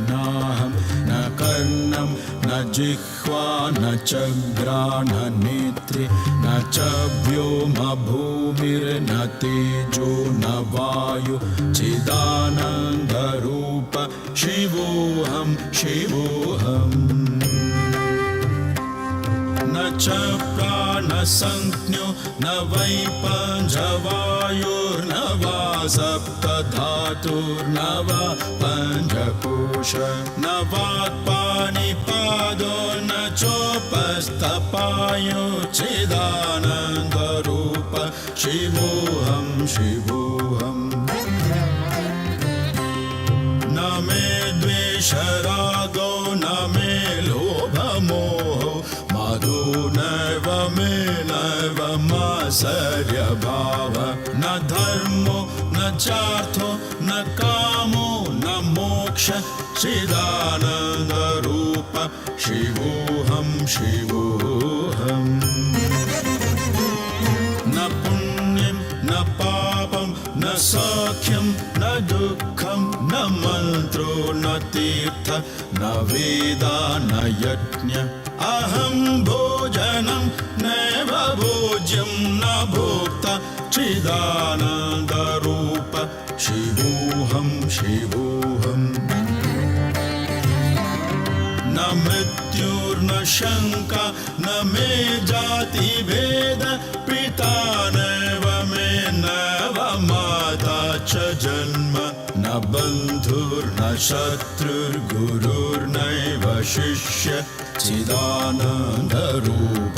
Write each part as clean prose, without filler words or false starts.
नाहं न कर्णं न जिह्वा न च घ्राण नेत्रे न च व्योम भूमिर्न तेजो न वायु चिदानन्दरूप शिवोऽहं शिवोऽहम् न च प्राणसंज्ञो न वै पञ्चवायुर्न वा सप्तधातुर्न वा पञ्चकोश न वाक्पाणिपादो न चोपस्थपायो चिदानन्दरूप शिवोऽहं शिवोऽहम् न मे द्वेषरागो न मे लोभमोहो मदो नैव मे नैव मात्सर्यभाव न धर्मो न चार्थो न कामो न मोक्ष चिदानन्दरूप शिवोऽहं शिवोऽहम् न पुण्यं न पापं न सौख्यं न दुःखं न मन्त्रो न तीर्थ न वेदा न यज्ञ अहं भोजनं नैव भोज्यं न भोक्ता चिदानन्दरूप शिवोऽहं शिवोऽहम् न मृत्युर्न शङ्का न मे जातिभेद पिता नैव मे नैव माता च जन्म न बन्धुर्न शत्रुर्गुरुर्नैव शिष्य चिदानन्दरूप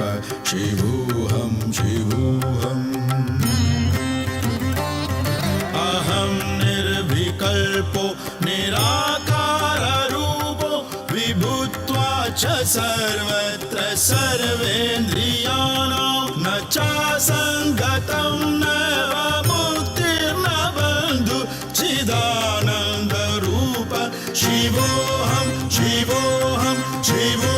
शिवोऽहं शिवोऽहम् अहं निर्विकल्पो निराकाररूपो विभूत्वा च सर्वत्र सर्वेन्द्रियाणां न चासङ्गतं नैव मुक्तिर्न बन्धु चिदानन्दरूप शिवोऽहं शिवोऽहं शिवो